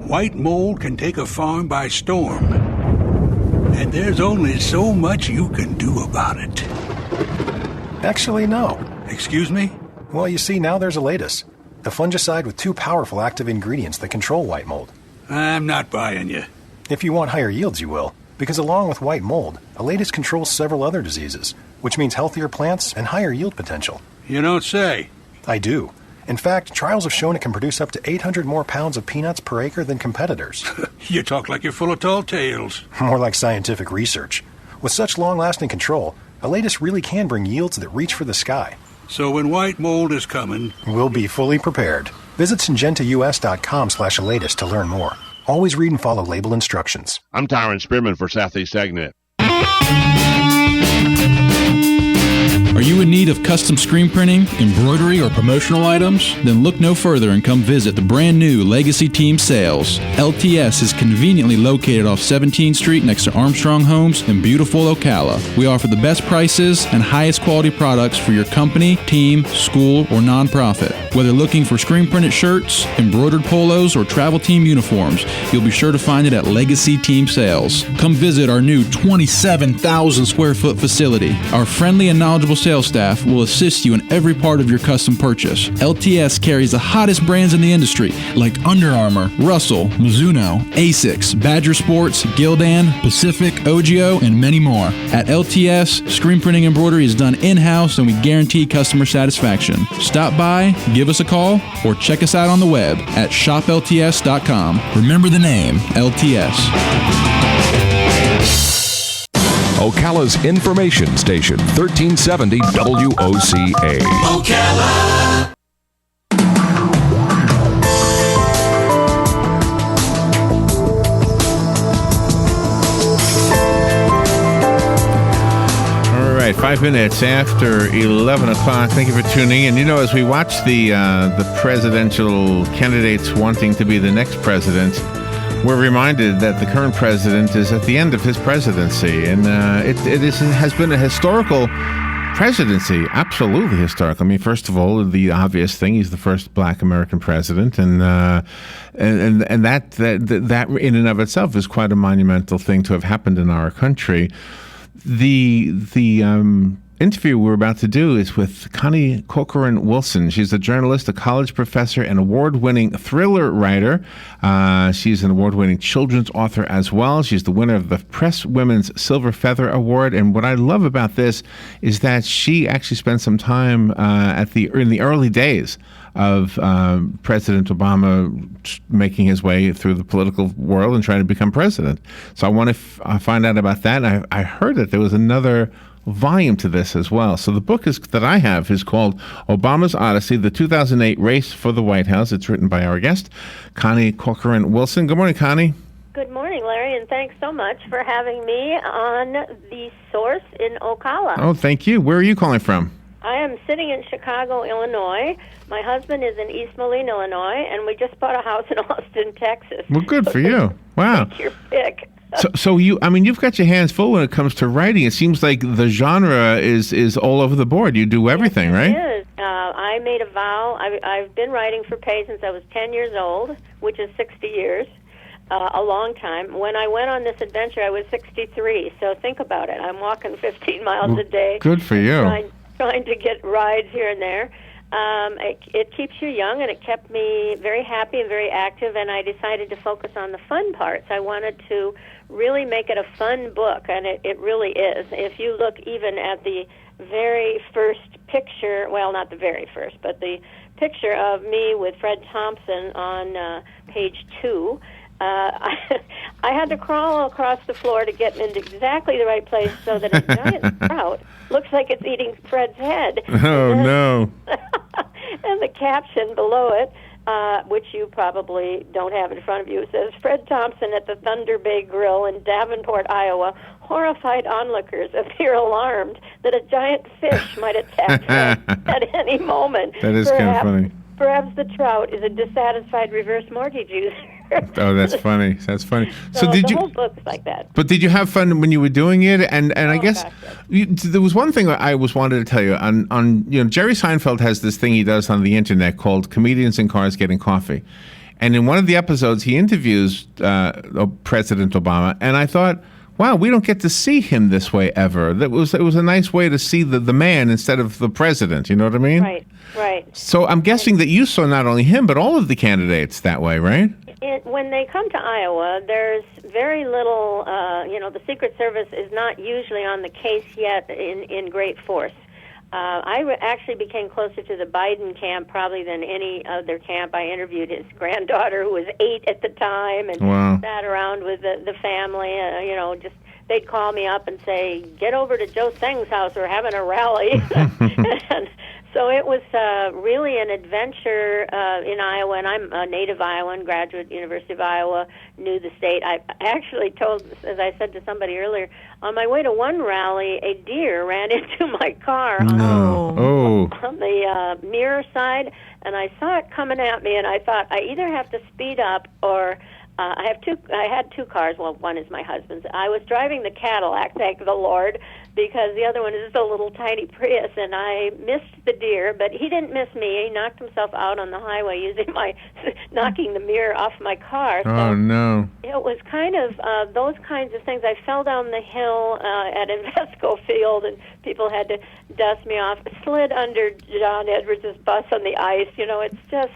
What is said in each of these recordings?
White mold can take a farm by storm. And there's only so much you can do about it. Actually, no. Excuse me? Well, you see, now there's Olysis, the fungicide with 2 powerful active ingredients that control white mold. I'm not buying you. If you want higher yields, you will, because along with white mold, Olysis controls several other diseases, which means healthier plants and higher yield potential. You don't say. I do. In fact, trials have shown it can produce up to 800 more pounds of peanuts per acre than competitors. You talk like you're full of tall tales. More like scientific research. With such long-lasting control, Olysis really can bring yields that reach for the sky. So when white mold is coming... We'll be fully prepared. Visit syngentaus.com/Olysis to learn more. Always read and follow label instructions. I'm Tyron Spearman for Southeast AgNet. Are you in need of custom screen printing, embroidery, or promotional items? Then look no further and come visit the brand new Legacy Team Sales. LTS is conveniently located off 17th Street next to Armstrong Homes in beautiful Ocala. We offer the best prices and highest quality products for your company, team, school, or nonprofit. Whether looking for screen printed shirts, embroidered polos, or travel team uniforms, you'll be sure to find it at Legacy Team Sales. Come visit our new 27,000 square foot facility. Our friendly and knowledgeable sales staff will assist you in every part of your custom purchase. LTS carries the hottest brands in the industry like Under Armour, Russell, Mizuno, Asics, Badger Sports, Gildan, Pacific, Ogio, and many more. At LTS, screen printing embroidery is done in-house and we guarantee customer satisfaction. Stop by, give us a call, or check us out on the web at shoplts.com. Remember the name, LTS. Ocala's information station, 1370 WOCA. Ocala. All right, 5 minutes after 11 o'clock. Thank you for tuning in. You know, as we watch the presidential candidates wanting to be the next president, we're reminded that the current president is at the end of his presidency, and has been a historical presidency, absolutely historical. I mean, first of all, the obvious thing, he's the first Black American president, and that in and of itself is quite a monumental thing to have happened in our country. The interview we're about to do is with Connie Corcoran-Wilson. She's a journalist, a college professor, and award-winning thriller writer. She's an award-winning children's author as well. She's the winner of the Press Women's Silver Feather Award. And what I love about this is that she actually spent some time in the early days of President Obama making his way through the political world and trying to become president. So I want to find out about that. And I heard that there was another volume to this as well. So the book that I have is called Obama's Odyssey, the 2008 Race for the White House. It's written by our guest, Connie Corcoran-Wilson. Good morning, Connie. Good morning, Larry, and thanks so much for having me on The Source in Ocala. Oh, thank you. Where are you calling from? I am sitting in Chicago, Illinois. My husband is in East Moline, Illinois, and we just bought a house in Austin, Texas. Well, good for you. Wow. Take your pick. So you've got your hands full when it comes to writing. It seems like the genre is all over the board. You do everything, right? It is. I made a vow. I've been writing for pay since I was 10 years old, which is 60 years, a long time. When I went on this adventure, I was 63. So think about it. I'm walking 15 miles a day. Good for you. Trying to get rides here and there. It keeps you young, and it kept me very happy and very active, and I decided to focus on the fun parts. I wanted to really make it a fun book, and it really is. If you look even at the very first picture, well, not the very first, but the picture of me with Fred Thompson on page 2, I had to crawl across the floor to get into exactly the right place so that a giant sprout looks like it's eating Fred's head. Oh, no. And the caption below it, which you probably don't have in front of you, says, Fred Thompson at the Thunder Bay Grill in Davenport, Iowa. Horrified onlookers appear alarmed that a giant fish might attack them at any moment. That is kind of funny. Perhaps the trout is a dissatisfied reverse mortgage user. Oh, that's funny. That's funny. So did the whole book's like that. But did you have fun when you were doing it? And I guess there was one thing I wanted to tell you. On Jerry Seinfeld has this thing he does on the internet called Comedians in Cars Getting Coffee. And in one of the episodes, he interviews President Obama, and I thought, wow, we don't get to see him this way ever. It was a nice way to see the man instead of the president. You know what I mean? Right. So I'm guessing that you saw not only him, but all of the candidates that way, right? When they come to Iowa, there's very little, the Secret Service is not usually on the case yet in great force. I actually became closer to the Biden camp probably than any other camp. I interviewed his granddaughter, who was 8 at the time, and sat around with the family. Just they'd call me up and say, "Get over to Joe Seng's house. We're having a rally." And so it was really an adventure in Iowa, and I'm a native Iowan, graduate University of Iowa, knew the state. I actually told, as I said to somebody earlier, on my way to one rally, a deer ran into my car on the mirror side, and I saw it coming at me, and I thought, I either have to speed up or... I had 2 cars. Well, one is my husband's. I was driving the Cadillac, thank the Lord, because the other one is a little tiny Prius, and I missed the deer, but he didn't miss me. He knocked himself out on the highway using knocking the mirror off my car. Oh, no. It was kind of those kinds of things. I fell down the hill at Invesco Field, and people had to dust me off. Slid under John Edwards' bus on the ice. It's just...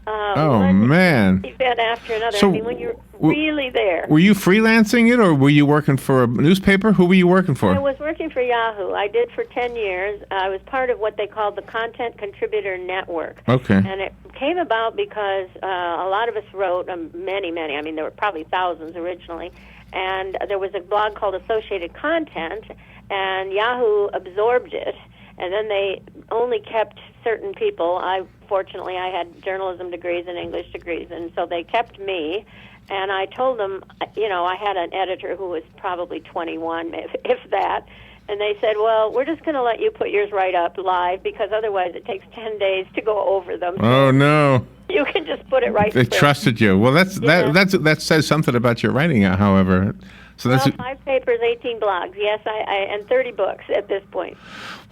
man! Event after another. So, I mean, when you're really there. Were you freelancing it, or were you working for a newspaper? Who were you working for? I was working for Yahoo. I did for 10 years. I was part of what they called the Content Contributor Network. Okay. And it came about because a lot of us wrote, many. I mean, there were probably thousands originally. And there was a blog called Associated Content, and Yahoo absorbed it. And then they only kept certain people. Fortunately, I had journalism degrees and English degrees, and so they kept me. And I told them, I had an editor who was probably 21, if that. And they said, well, we're just going to let you put yours right up live because otherwise it takes 10 days to go over them. Oh, no. You can just put it right. They trusted you. Well, that says something about your writing, however. So that's 5 papers, 18 blogs, yes, and 30 books at this point.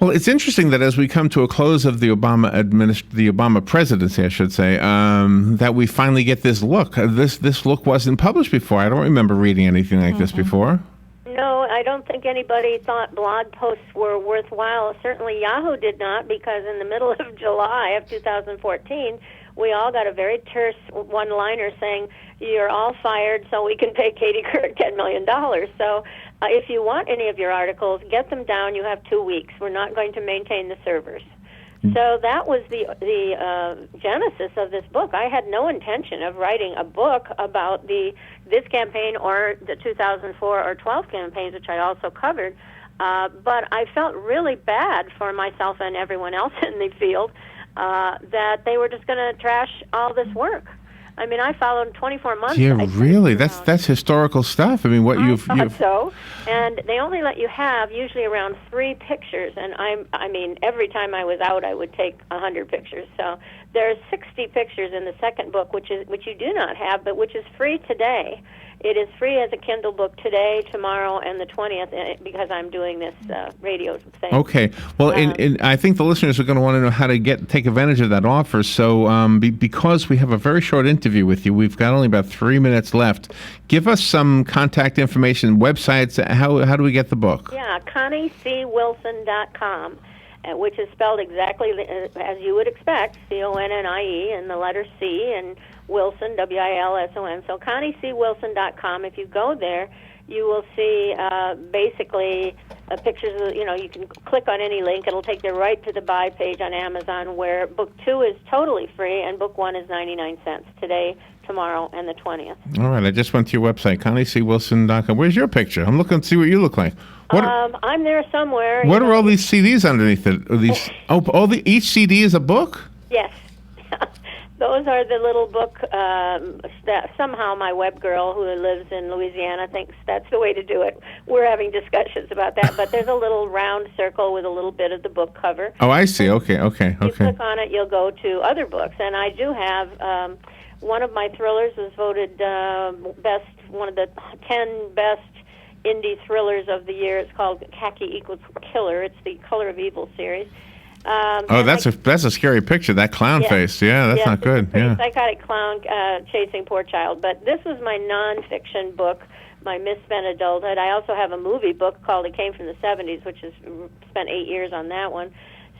Well, it's interesting that as we come to a close of the Obama presidency, I should say, that we finally get this look. This look wasn't published before. I don't remember reading anything like this before. No, I don't think anybody thought blog posts were worthwhile. Certainly Yahoo did not, because in the middle of July of 2014, we all got a very terse one-liner saying, "You're all fired so we can pay Katie Couric $10 million. So if you want any of your articles, get them down. You have 2 weeks. We're not going to maintain the servers." So that was the genesis of this book. I had no intention of writing a book about this campaign or the 2004 or 12 campaigns, which I also covered. But I felt really bad for myself and everyone else in the field that they were just going to trash all this work. I mean, I followed 24 months. Yeah, really? That's historical stuff. I mean, what I thought so. And they only let you have usually around 3 pictures. And I mean, every time I was out, I would take 100 pictures. So there's 60 pictures in the second book, which you do not have, but which is free today. It is free as a Kindle book today, tomorrow, and the 20th, because I'm doing this radio thing. Okay. Well, and I think the listeners are going to want to know how to take advantage of that offer. So because we have a very short interview with you, we've got only about 3 minutes left. Give us some contact information, websites. How do we get the book? Yeah, ConnieCWilson.com, which is spelled exactly as you would expect, CONNIE, and the letter C, and Wilson, WILSON. So ConnieCWilson.com. If you go there, you will see basically pictures of, you can click on any link. It'll take you right to the buy page on Amazon, where book 2 is totally free and book 1 is 99 cents today, tomorrow, and the 20th. All right. I just went to your website, ConnieCWilson.com. Where's your picture? I'm looking to see what you look like. I'm there somewhere. What are all these CDs underneath it? Are these, each CD is a book? Yes. Those are the little book that somehow my web girl who lives in Louisiana thinks that's the way to do it. We're having discussions about that, but there's a little round circle with a little bit of the book cover. Oh, I see. Okay. You click on it, you'll go to other books, and I do have one of my thrillers was voted one of the 10 best indie thrillers of the year. It's called Khaki Equals Killer. It's the Color of Evil series. That's a scary picture. That clown face. Yeah, that's not good. Yeah, psychotic clown chasing poor child. But this was my nonfiction book, my misspent adulthood. I also have a movie book called It Came from the 70s, which has spent 8 years on that one.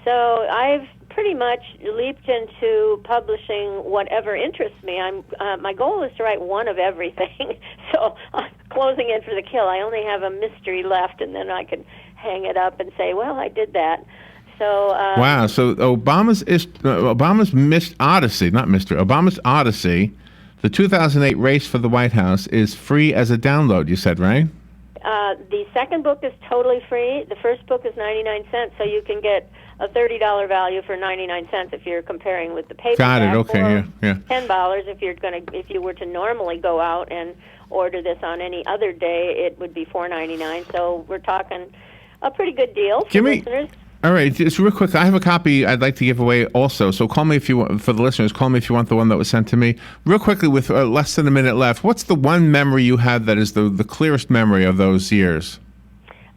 So I've pretty much leaped into publishing whatever interests me. My goal is to write one of everything. So I'm closing in for the kill. I only have a mystery left, and then I can hang it up and say, well, I did that. So wow. So Obama's Odyssey, the 2008 race for the White House, is free as a download. You said, right? The second book is totally free. The first book is 99 cents, so you can get a $30 value for 99 cents if you're comparing with the paperback. Got it. Okay. Yeah. $10 if you were to normally go out and order this on any other day, it would be $4.99. So we're talking a pretty good deal for listeners. All right, just real quick, I have a copy I'd like to give away also. So call me if you want, for the listeners, call me if you want the one that was sent to me. Real quickly, with less than a minute left, what's the one memory you had that is the clearest memory of those years?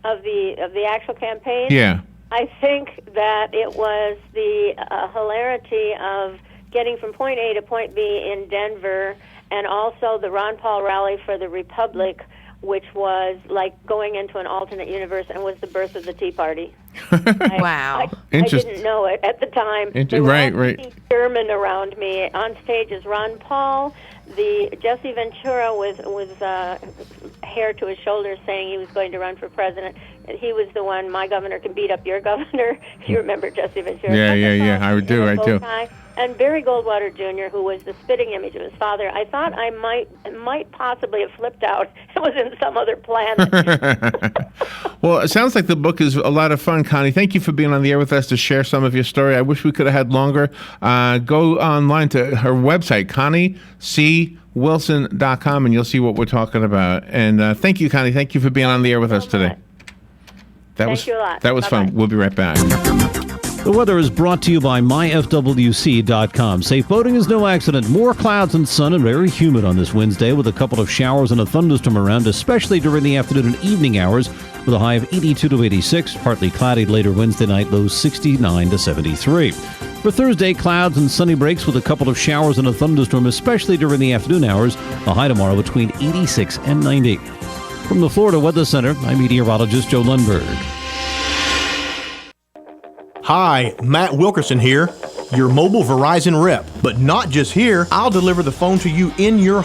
Of the actual campaign? Yeah. I think that it was the hilarity of getting from point A to point B in Denver, and also the Ron Paul rally for the Republic, which was like going into an alternate universe and was the birth of the Tea Party. Wow. I didn't know it at the time. There were right. German around me. On stage is Ron Paul, the Jesse Ventura with hair to his shoulders saying he was going to run for president. He was the one, my governor can beat up your governor. If you remember Jesse Ventura. Yeah. I do. And Barry Goldwater Jr., who was the spitting image of his father. I thought I might possibly have flipped out. It was in some other planet. Well, it sounds like the book is a lot of fun, Connie. Thank you for being on the air with us to share some of your story. I wish we could have had longer. Go online to her website, ConnieCWilson.com, and you'll see what we're talking about. And thank you, Connie. Thank you for being on the air with us today. Thank you a lot. That was Bye-bye. fun. We'll be right back. The weather is brought to you by myfwc.com. Safe boating is no accident. More clouds and sun and very humid on this Wednesday with a couple of showers and a thunderstorm around, especially during the afternoon and evening hours with a high of 82 to 86. Partly cloudy later Wednesday night, lows 69 to 73. For Thursday, clouds and sunny breaks with a couple of showers and a thunderstorm, especially during the afternoon hours. A high tomorrow between 86 and 90. From the Florida Weather Center, I'm meteorologist Joe Lundberg. Hi, Matt Wilkerson here, your mobile Verizon rep. But not just here, I'll deliver the phone to you in your